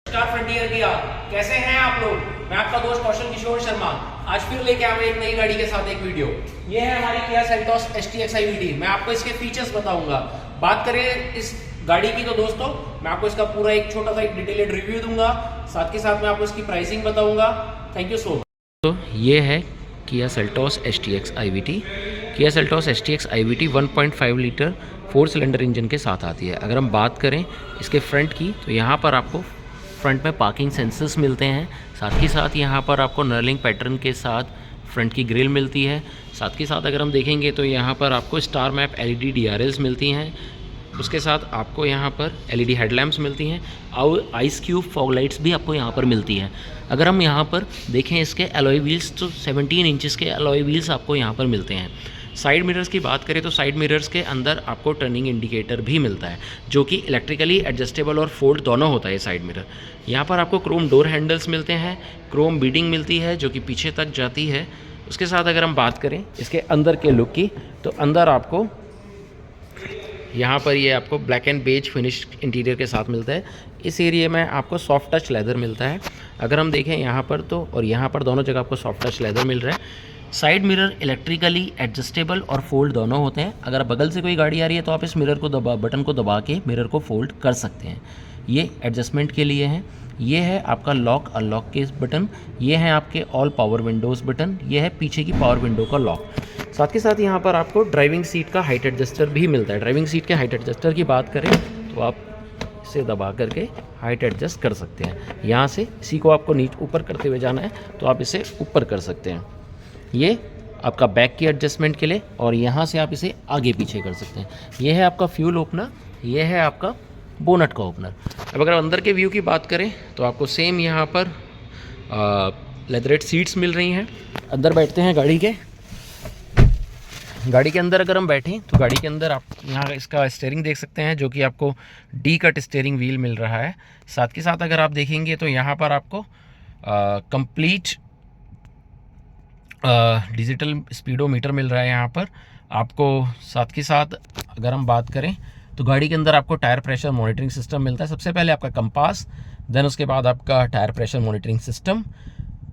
नमस्कार फ्रंटियर किया, कैसे हैं आप लोग। मैं आपका दोस्त कौशल किशोर शर्मा आज फिर लेके आया एक नई गाड़ी के साथ एक वीडियो। ये है हमारी किया सेल्टोस STX IVT। मैं आपको इसके फीचर्स बताऊंगा। बात करें इस गाड़ी की तो दोस्तों मैं आपको इसका पूरा एक छोटा सा एक डिटेल्ड रिव्यू दूंगा, साथ के साथ मैं आपको इसकी प्राइसिंग बताऊंगा। Thank you so much. तो ये है Kia Seltos STX IVT। Kia Seltos STX IVT 1.5 litre 4 cylinder engine के साथ आती है। अगर हम बात करें इसके फ्रंट की तो यहाँ पर आपको फ्रंट में पार्किंग सेंसर्स मिलते हैं, साथ ही साथ यहाँ पर आपको नर्लिंग पैटर्न के साथ फ्रंट की ग्रिल मिलती है। साथ ही साथ अगर हम देखेंगे तो यहाँ पर आपको स्टार मैप LED DRLs मिलती हैं। उसके साथ आपको यहाँ पर LED हेडलैम्प्स मिलती हैं और आइस क्यूब फॉग लाइट्स भी आपको यहाँ पर मिलती हैं। अगर हम यहाँ पर देखें इसके अलॉय व्हील्स तो 17 इंचेस के अलॉय व्हील्स आपको यहाँ पर मिलते हैं। साइड मिरर्स की बात करें तो साइड मिरर्स के अंदर आपको टर्निंग इंडिकेटर भी मिलता है जो कि इलेक्ट्रिकली एडजस्टेबल और फोल्ड दोनों होता है साइड मिरर। यहाँ पर आपको क्रोम डोर हैंडल्स मिलते हैं, क्रोम बीडिंग मिलती है जो कि पीछे तक जाती है। उसके साथ अगर हम बात करें इसके अंदर के लुक की तो अंदर आपको यहाँ पर ये आपको black and beige finish interior के साथ मिलता है। इस एरिया में आपको सॉफ्ट टच लेदर मिलता है। अगर हम देखें यहाँ पर तो और यहाँ पर दोनों जगह आपको सॉफ्ट टच लेदर मिल रहा है। साइड मिरर इलेक्ट्रिकली एडजस्टेबल और फोल्ड दोनों होते हैं। अगर बगल से कोई गाड़ी आ रही है तो आप इस मिरर को बटन को दबा के मिरर को फोल्ड कर सकते हैं। ये एडजस्टमेंट के लिए है। ये है आपका लॉक अनलॉक के बटन। ये है आपके ऑल पावर विंडोज़ बटन। ये है पीछे की पावर विंडो का लॉक। साथ के साथ यहाँ पर आपको ड्राइविंग सीट का हाइट एडजस्टर भी मिलता है। ड्राइविंग सीट के हाइट एडजस्टर की बात करें तो आप इसे दबा करके हाइट एडजस्ट कर सकते हैं। यहाँ से इसी को आपको नीचे ऊपर करते हुए जाना है तो आप इसे ऊपर कर सकते हैं। ये आपका बैक की एडजस्टमेंट के लिए और यहाँ से आप इसे आगे पीछे कर सकते हैं। ये है आपका फ्यूल ओपनर, ये है आपका बोनट का ओपनर। अब अगर अंदर के व्यू की बात करें तो आपको सेम यहाँ पर लेदरेट सीट्स मिल रही हैं। अंदर बैठते हैं गाड़ी के अंदर। अगर हम बैठें तो गाड़ी के अंदर आप यहाँ इसका स्टीयरिंग देख सकते हैं जो कि आपको डी कट स्टीयरिंग व्हील मिल रहा है। साथ के साथ अगर आप देखेंगे तो यहाँ पर आपको कंप्लीट डिजिटल स्पीडोमीटर मिल रहा है यहाँ पर आपको। साथ के साथ अगर हम बात करें तो गाड़ी के अंदर आपको टायर प्रेशर मॉनिटरिंग सिस्टम मिलता है। सबसे पहले आपका कंपास, देन उसके बाद आपका टायर प्रेशर मॉनिटरिंग सिस्टम,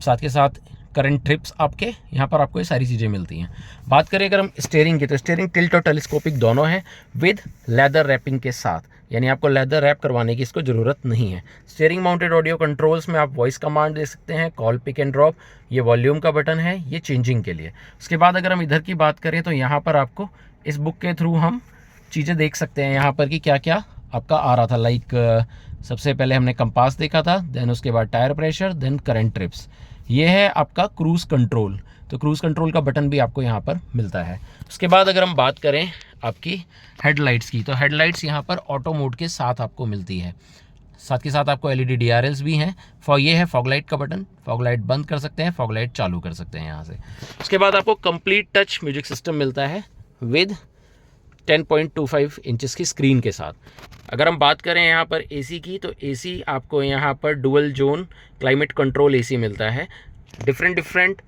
साथ के साथ करंट ट्रिप्स आपके यहाँ पर आपको ये सारी चीज़ें मिलती हैं। बात करें अगर हम स्टीयरिंग की तो स्टीयरिंग टिल्ट और टेलीस्कोपिक दोनों हैं विद लेदर रैपिंग के साथ, यानी आपको लेदर रैप करवाने की इसको ज़रूरत नहीं है। स्टीयरिंग माउंटेड ऑडियो कंट्रोल्स में आप वॉइस कमांड दे सकते हैं, कॉल पिक एंड ड्रॉप, ये वॉल्यूम का बटन है, ये चेंजिंग के लिए। उसके बाद अगर हम इधर की बात करें तो यहाँ पर आपको इस बुक के थ्रू हम चीज़ें देख सकते हैं यहाँ पर कि क्या क्या आपका आ रहा था। लाइक सबसे पहले हमने कंपास देखा था, देन उसके बाद tyre pressure, then current trips. ये है आपका क्रूज़ कंट्रोल, तो क्रूज़ कंट्रोल का बटन भी आपको यहाँ पर मिलता है। उसके बाद अगर हम बात करें आपकी हेडलाइट्स की तो हेडलाइट्स यहाँ पर ऑटो मोड के साथ आपको मिलती है। साथ के साथ आपको LED DRLs भी हैं। ये है फॉग लाइट का बटन, फॉग लाइट बंद कर सकते हैं, फॉग लाइट चालू कर सकते हैं यहाँ से। उसके बाद आपको कंप्लीट टच म्यूजिक सिस्टम मिलता है विद 10.25 इंचेस की स्क्रीन के साथ। अगर हम बात करें यहाँ पर AC की तो AC आपको यहाँ पर dual zone climate control AC मिलता है। डिफरेंट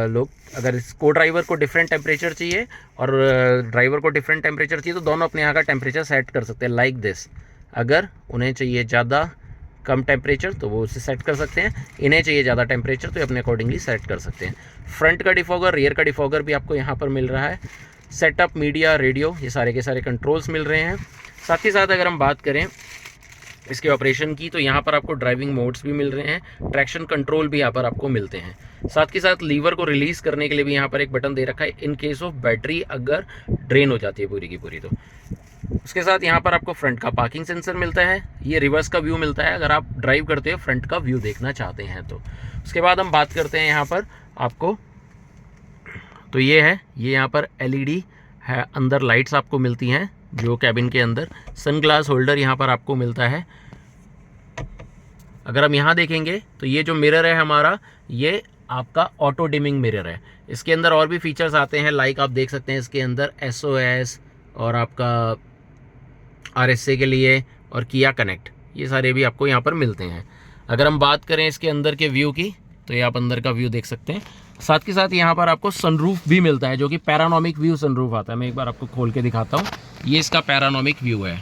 लोग अगर को ड्राइवर को डिफरेंट टेम्परेचर चाहिए और ड्राइवर को डिफरेंट टेम्परेचर चाहिए तो दोनों अपने यहाँ का टेम्परेचर सेट कर सकते हैं लाइक दिस। अगर उन्हें चाहिए ज़्यादा कम टेम्परेचर तो वो उसे सेट कर सकते हैं, इन्हें चाहिए ज़्यादा टेम्परेचर तो अपने अकॉर्डिंगली सेट कर सकते हैं। फ्रंट का डिफॉगर, रियर का डिफॉगर भी आपको यहाँ पर मिल रहा है। सेटअप, मीडिया, रेडियो, ये सारे के सारे कंट्रोल्स मिल रहे हैं। साथ ही साथ अगर हम बात करें इसके ऑपरेशन की तो यहाँ पर आपको ड्राइविंग मोड्स भी मिल रहे हैं, ट्रैक्शन कंट्रोल भी यहाँ पर आपको मिलते हैं। साथ के साथ लीवर को रिलीज़ करने के लिए भी यहाँ पर एक बटन दे रखा है इन केस ऑफ बैटरी अगर ड्रेन हो जाती है पूरी की पूरी तो। उसके साथ यहाँ पर आपको फ्रंट का पार्किंग सेंसर मिलता है, ये रिवर्स का व्यू मिलता है अगर आप ड्राइव करते हो फ्रंट का व्यू देखना चाहते हैं तो। उसके बाद हम बात करते हैं यहाँ पर आपको तो ये है, ये यहाँ पर LED है, अंदर लाइट्स आपको मिलती हैं जो कैबिन के अंदर। सनग्लास होल्डर यहाँ पर आपको मिलता है। अगर हम यहाँ देखेंगे तो ये जो मिरर है हमारा, ये आपका ऑटो डिमिंग मिरर है। इसके अंदर और भी फीचर्स आते हैं, लाइक आप देख सकते हैं इसके अंदर SOS और आपका RSA के लिए और किया कनेक्ट, ये सारे भी आपको यहाँ पर मिलते हैं। अगर हम बात करें इसके अंदर के व्यू की तो ये आप अंदर का व्यू देख सकते हैं। साथ के साथ यहाँ पर आपको सनरूफ भी मिलता है जो कि पैरानोमिक व्यू सनरूफ आता है। मैं एक बार आपको खोल के दिखाता हूँ, ये इसका पैरानोमिक व्यू है।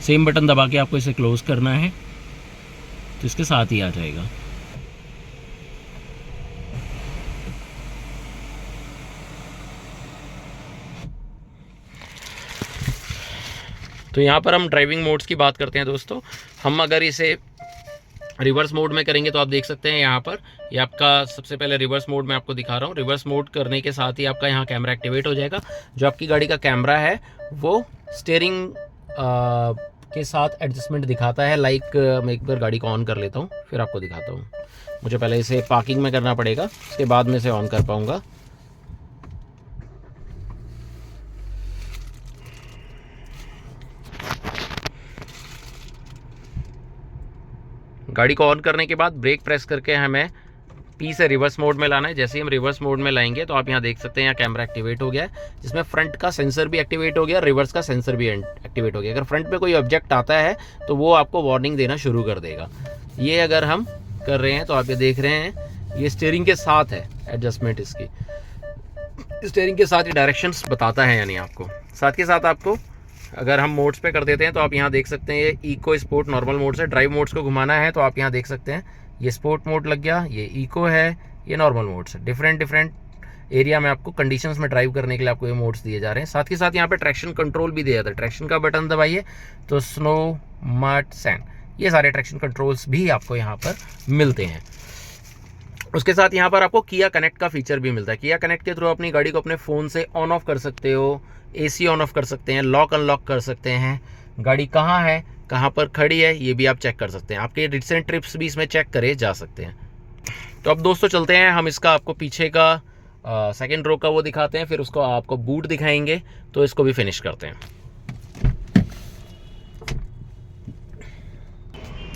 सेम बटन दबा के आपको इसे क्लोज़ करना है तो इसके साथ ही आ जाएगा। तो यहाँ पर हम ड्राइविंग मोड्स की बात करते हैं दोस्तों। हम अगर इसे रिवर्स मोड में करेंगे तो आप देख सकते हैं यहाँ पर ये आपका सबसे पहले रिवर्स मोड में आपको दिखा रहा हूँ। रिवर्स मोड करने के साथ ही आपका यहाँ कैमरा एक्टिवेट हो जाएगा। जो आपकी गाड़ी का कैमरा है वो स्टीयरिंग के साथ एडजस्टमेंट दिखाता है। लाइक मैं एक बार गाड़ी को ऑन कर लेता हूँ फिर आपको दिखाता हूँ। मुझे पहले इसे पार्किंग में करना पड़ेगा, उसके बाद में इसे ऑन कर पाऊँगा। गाड़ी को ऑन करने के बाद ब्रेक प्रेस करके हमें पी से रिवर्स मोड में लाना है। जैसे ही हम रिवर्स मोड में लाएंगे तो आप यहाँ देख सकते हैं यहाँ कैमरा एक्टिवेट हो गया है, जिसमें फ्रंट का सेंसर भी एक्टिवेट हो गया, रिवर्स का सेंसर भी एक्टिवेट हो गया। अगर फ्रंट पे कोई ऑब्जेक्ट आता है तो वो आपको वार्निंग देना शुरू कर देगा। ये अगर हम कर रहे हैं तो आप ये देख रहे हैं ये स्टीयरिंग के साथ है एडजस्टमेंट, इसकी स्टीयरिंग के साथ ही डायरेक्शंस बताता है यानी आपको। साथ के साथ आपको अगर हम मोड्स पे कर देते हैं तो आप यहाँ देख सकते हैं ये इको स्पोर्ट नॉर्मल मोड से ड्राइव मोड्स को घुमाना है तो आप यहाँ देख सकते हैं ये स्पोर्ट मोड लग गया, ये इको है, ये नॉर्मल मोड्स है। डिफरेंट एरिया में आपको कंडीशंस में ड्राइव करने के लिए आपको ये मोड्स दिए जा रहे हैं। साथ के साथ यहाँ पे ट्रैक्शन कंट्रोल भी दिया जाता है। ट्रैक्शन का बटन दबाइए तो स्नो, मड, सैंड, ये सारे ट्रैक्शन कंट्रोल्स भी आपको यहाँ पर मिलते हैं। उसके साथ यहाँ पर आपको किया कनेक्ट का फीचर भी मिलता है। किया कनेक्ट के थ्रू अपनी गाड़ी को अपने फ़ोन से ऑन ऑफ कर सकते हो, एसी ऑन ऑफ कर सकते हैं, लॉक अनलॉक कर सकते हैं, गाड़ी कहाँ है, कहाँ पर खड़ी है, ये भी आप चेक कर सकते हैं। आपके रिसेंट ट्रिप्स भी इसमें चेक करे जा सकते हैं। तो अब दोस्तों चलते हैं, हम इसका आपको पीछे का सेकंड रो का वो दिखाते हैं, फिर उसको आपको बूट दिखाएंगे, तो इसको भी फिनिश करते हैं।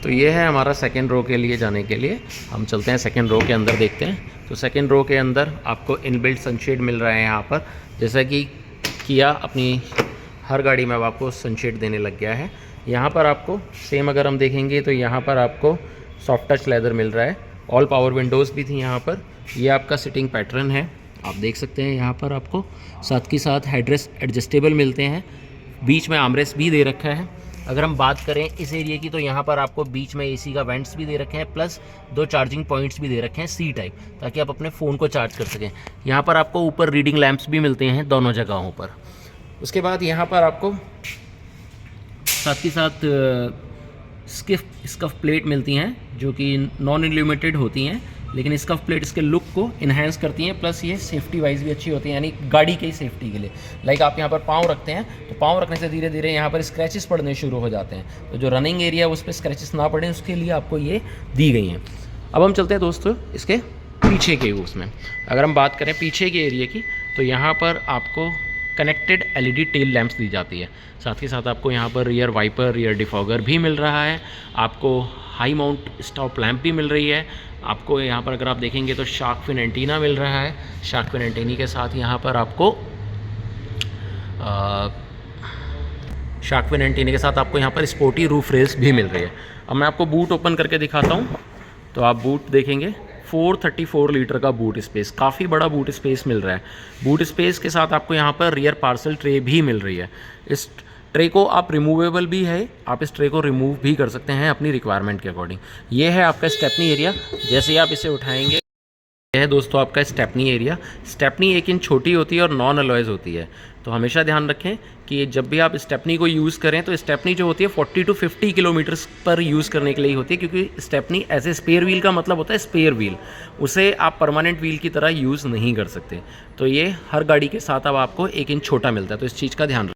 तो ये है हमारा सेकंड रो के लिए जाने के लिए। हम चलते हैं सेकंड रो के अंदर, देखते हैं। तो सेकंड रो के अंदर आपको इनबिल्ट सनशेड मिल रहा है यहाँ पर। जैसा कि किया अपनी हर गाड़ी में अब आपको सनशेड देने लग गया है। यहाँ पर आपको सेम अगर हम देखेंगे तो यहाँ पर आपको सॉफ्ट टच लेदर मिल रहा है। ऑल पावर विंडोज़ भी थी यहाँ पर। ये आपका सिटिंग पैटर्न है, आप देख सकते हैं। यहाँ पर आपको साथ के साथ हेडरेस्ट एडजस्टेबल मिलते हैं। बीच में आर्मरेस्ट भी दे रखा है। अगर हम बात करें इस एरिया की तो यहाँ पर आपको बीच में एसी का वेंट्स भी दे रखे हैं, प्लस 2 चार्जिंग पॉइंट्स भी दे रखे हैं सी टाइप, ताकि आप अपने फ़ोन को चार्ज कर सकें। यहाँ पर आपको ऊपर रीडिंग लैंप्स भी मिलते हैं दोनों जगहों पर। उसके बाद यहाँ पर आपको साथ के साथ स्कफ प्लेट मिलती हैं, जो कि नॉन इल्यूमिनेटेड होती हैं, लेकिन स्कफ प्लेट इसके लुक को इन्हेंस करती हैं, प्लस ये सेफ्टी वाइज भी अच्छी होती है, यानी गाड़ी की सेफ्टी के लिए। लाइक आप यहाँ पर पाँव रखते हैं तो पाँव रखने से धीरे धीरे यहाँ पर स्क्रैचेस पड़ने शुरू हो जाते हैं, तो जो रनिंग एरिया उस पर स्क्रैचेस ना पड़े उसके लिए आपको ये दी गई हैं। अब हम चलते हैं दोस्तों इसके पीछे के उसमें। अगर हम बात करें पीछे के एरिया की तो यहाँ पर आपको कनेक्टेड एलईडी टेल लैंप्स दी जाती है। साथ ही साथ आपको यहाँ पर रियर वाइपर, रियर डिफॉगर भी मिल रहा है। आपको हाई माउंट स्टॉप लैंप भी मिल रही है। आपको यहाँ पर अगर आप देखेंगे तो शार्क फिन एंटीना मिल रहा है। शार्क फिन एंटीना के साथ यहाँ पर आपको शार्क फिन एंटीना के साथ आपको यहाँ पर स्पोर्टी रूफ रेल्स भी मिल रही है। अब मैं आपको बूट ओपन करके दिखाता हूँ तो आप बूट देखेंगे 434 लीटर का बूट स्पेस, काफ़ी बड़ा बूट स्पेस मिल रहा है। बूट स्पेस के साथ आपको यहाँ पर रियर पार्सल ट्रे भी मिल रही है। इस ट्रे को आप रिमूवेबल भी है, आप इस ट्रे को रिमूव भी कर सकते हैं अपनी रिक्वायरमेंट के अकॉर्डिंग। ये है आपका स्टेपनी एरिया। जैसे ही आप इसे उठाएंगे, यह है दोस्तों आपका स्टेपनी एरिया। स्टेपनी 1 इंच छोटी होती है और नॉन अलॉयज़ होती है, तो हमेशा ध्यान रखें कि जब भी आप स्टेपनी को यूज़ करें तो स्टेपनी जो होती है 40 to 50 किलोमीटर्स पर यूज़ करने के लिए होती है, क्योंकि स्टेपनी ऐसे स्पेयर व्हील का मतलब होता है स्पेयर व्हील, उसे आप परमानेंट व्हील की तरह यूज़ नहीं कर सकते। तो ये हर गाड़ी के साथ अब आपको 1 इंच छोटा मिलता है, तो इस चीज़ का ध्यान रखें।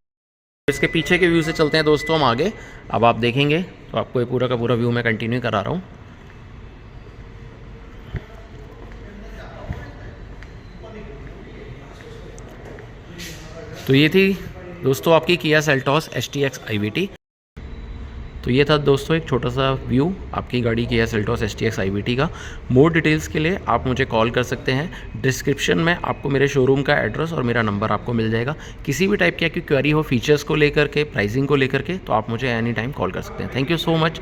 इसके पीछे के व्यू से चलते हैं दोस्तों हम आगे। अब आप देखेंगे तो आपको ये पूरा का पूरा व्यू मैं कंटिन्यू करा रहा हूँ। तो ये थी दोस्तों आपकी किया सेल्टॉस STX IVT। तो ये था दोस्तों एक छोटा सा व्यू आपकी गाड़ी किया सेल्टॉस STX IVT का। मोर डिटेल्स के लिए आप मुझे कॉल कर सकते हैं। डिस्क्रिप्शन में आपको मेरे शोरूम का एड्रेस और मेरा नंबर आपको मिल जाएगा। किसी भी टाइप की आपकी क्वेरी हो फीचर्स को लेकर के, प्राइसिंग को लेकर के, तो आप मुझे एनी टाइम कॉल कर सकते हैं। Thank you so much.